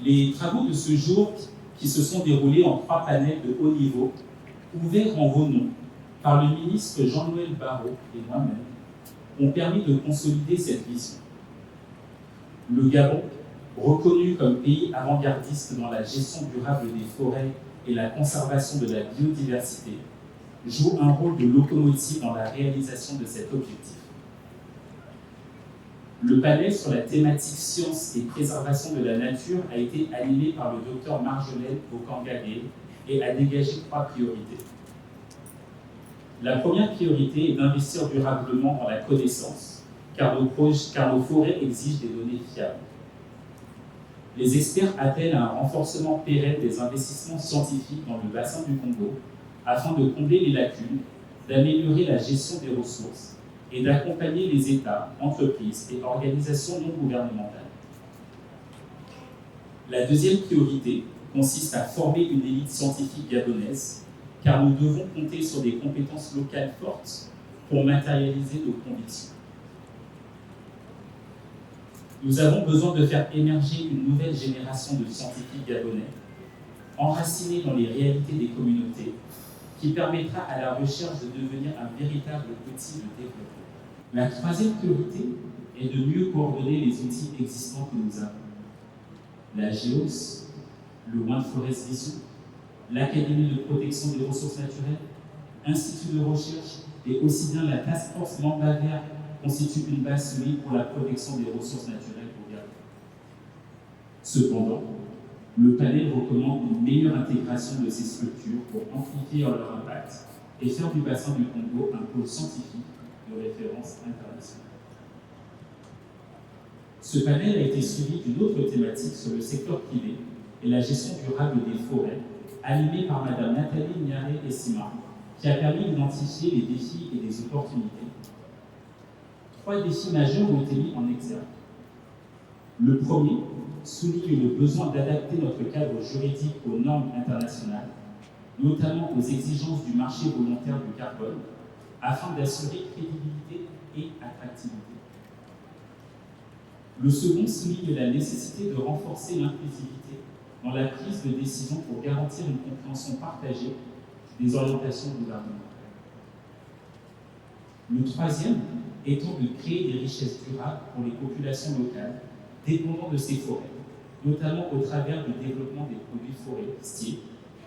Les travaux de ce jour, qui se sont déroulés en 3 panels de haut niveau, ouverts en vos noms par le ministre Jean-Noël Barrot et moi-même, ont permis de consolider cette vision. Le Gabon, reconnu comme pays avant-gardiste dans la gestion durable des forêts et la conservation de la biodiversité, joue un rôle de locomotive dans la réalisation de cet objectif. Le panel sur la thématique science et préservation de la nature a été animé par le docteur Marjolaine Okangagé et a dégagé 3 priorités. La première priorité est d'investir durablement dans la connaissance, car nos forêts exigent des données fiables. Les experts appellent à un renforcement pérenne des investissements scientifiques dans le bassin du Congo afin de combler les lacunes, d'améliorer la gestion des ressources et d'accompagner les États, entreprises et organisations non gouvernementales. La deuxième priorité consiste à former une élite scientifique gabonaise, car nous devons compter sur des compétences locales fortes pour matérialiser nos convictions. Nous avons besoin de faire émerger une nouvelle génération de scientifiques gabonais, enracinés dans les réalités des communautés, qui permettra à la recherche de devenir un véritable outil de développement. La troisième priorité est de mieux coordonner les outils existants que nous avons. La GEOS, le One Forest Vision, l'Académie de protection des ressources naturelles, Institut de recherche et aussi bien la Task Force Mamba Vert constitue une base solide pour la protection des ressources naturelles au Gabon. Cependant, le panel recommande une meilleure intégration de ces structures pour amplifier leur impact et faire du bassin du Congo un pôle scientifique de référence internationale. Ce panel a été suivi d'une autre thématique sur le secteur privé et la gestion durable des forêts, animée par Mme Nathalie Niaré-Essima, qui a permis d'identifier les défis et les opportunités. 3 défis majeurs ont été mis en exergue. Le premier souligne le besoin d'adapter notre cadre juridique aux normes internationales, notamment aux exigences du marché volontaire du carbone, afin d'assurer crédibilité et attractivité. Le second souligne la nécessité de renforcer l'inclusivité dans la prise de décision pour garantir une compréhension partagée des orientations gouvernementales. Le troisième étant de créer des richesses durables pour les populations locales dépendant de ces forêts, notamment au travers du développement des produits forestiers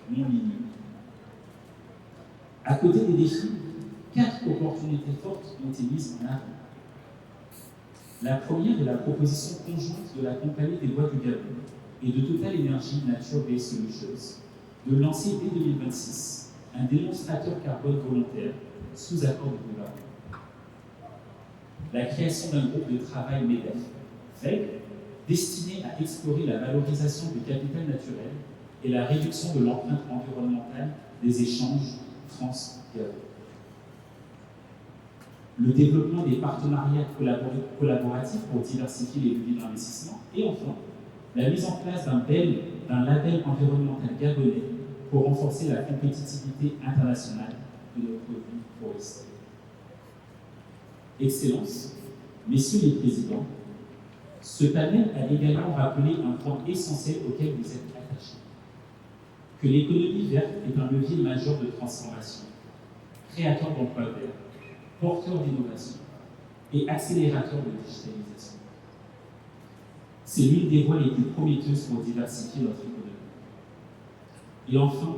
non ligneux. À côté des défis, 4 opportunités fortes ont été mises en avant. La première est la proposition conjointe de la Compagnie des bois du Gabon et de Total Energy Nature Based Solutions de lancer dès 2026 un démonstrateur carbone volontaire sous accord du gouvernement. La création d'un groupe de travail MEDEF, FEG, destiné à explorer la valorisation du capital naturel et la réduction de l'empreinte environnementale des échanges France-Gabon. Le développement des partenariats collaboratifs pour diversifier les leviers d'investissement et enfin, la mise en place d'un label environnemental gabonais pour renforcer la compétitivité internationale de nos produits forestiers. Excellences, Messieurs les Présidents, ce panel a également rappelé un point essentiel auquel vous êtes attachés, que l'économie verte est un levier majeur de transformation, créateur d'emplois verts, porteur d'innovation et accélérateur de digitalisation. C'est l'une des voies les plus prometteuses pour diversifier notre économie. Et enfin,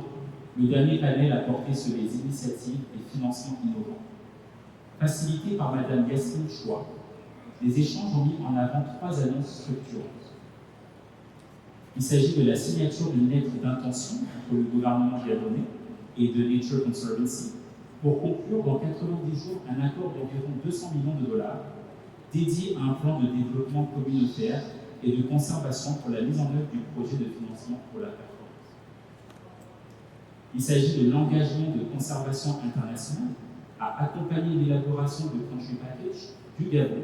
le dernier panel a porté sur les initiatives et financements innovants. Facilités par Mme Yasmine Choua, les échanges ont mis en avant 3 annonces structurantes. Il s'agit de la signature d'une lettre d'intention entre le gouvernement gabonais et de Nature Conservancy pour conclure dans 90 jours un accord d'environ 200 millions de dollars dédié à un plan de développement communautaire et de conservation pour la mise en œuvre du projet de financement pour la performance. Il s'agit de l'engagement de conservation internationale à accompagner l'élaboration de country package du Gabon,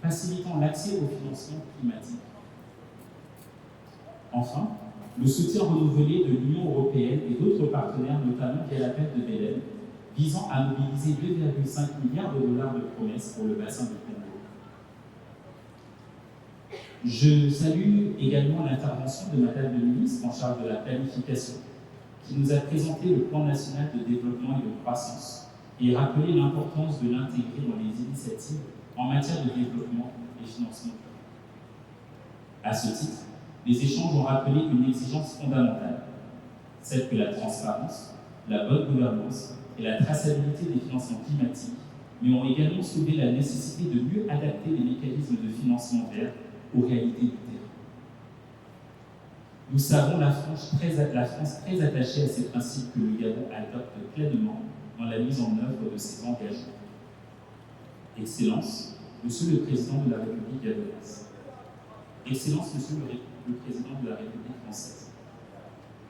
facilitant l'accès au financement climatique. Enfin, le soutien renouvelé de l'Union européenne et d'autres partenaires, notamment via l'appel de Belém, visant à mobiliser 2,5 milliards de dollars de promesses pour le bassin du Congo. Je salue également l'intervention de Madame le ministre en charge de la planification, qui nous a présenté le plan national de développement et de croissance et rappelé l'importance de l'intégrer dans les initiatives en matière de développement et financement. À ce titre, les échanges ont rappelé une exigence fondamentale, celle que la transparence, la bonne gouvernance et la traçabilité des financements climatiques, mais ont également soulevé la nécessité de mieux adapter les mécanismes de financement vert aux réalités du terrain. Nous savons la France très attachée à ces principes que le Gabon adopte pleinement dans la mise en œuvre de ses engagements. Excellence, Monsieur le Président de la République gabonaise. Excellence, Monsieur le Président de la République française.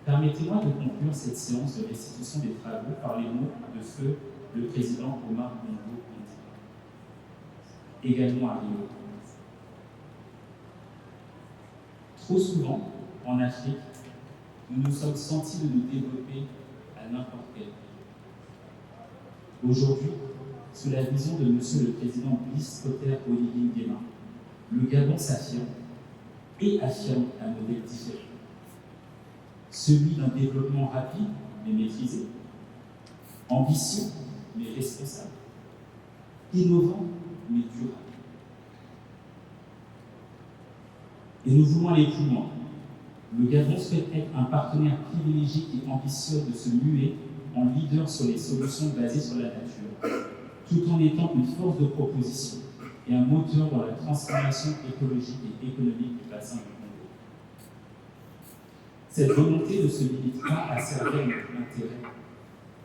Permettez-moi de conclure cette séance de restitution des travaux par les mots de feu le Président Omar Bongo Ondimba, également à Rio. Trop souvent, en Afrique, nous nous sommes sentis de nous développer à n'importe quel prix. Aujourd'hui, sous la vision de Monsieur le Président Brice Clotaire Oligui Nguema, le Gabon s'affirme et affirme un modèle différent. Celui d'un développement rapide mais maîtrisé, ambitieux mais responsable, innovant mais durable. Et nous voulons aller plus loin. Le Gabon souhaite être un partenaire privilégié et ambitieux de se muer en leader sur les solutions basées sur la nature, tout en étant une force de proposition et un moteur dans la transformation écologique et économique du bassin du Congo. Cette volonté ne se limite pas à servir notre intérêt,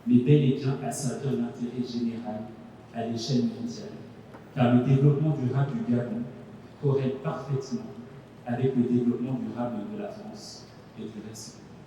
mais bel et bien à servir l'intérêt général à l'échelle mondiale, car le développement durable du Gabon corrèle parfaitement avec le développement durable de la France et du reste du monde.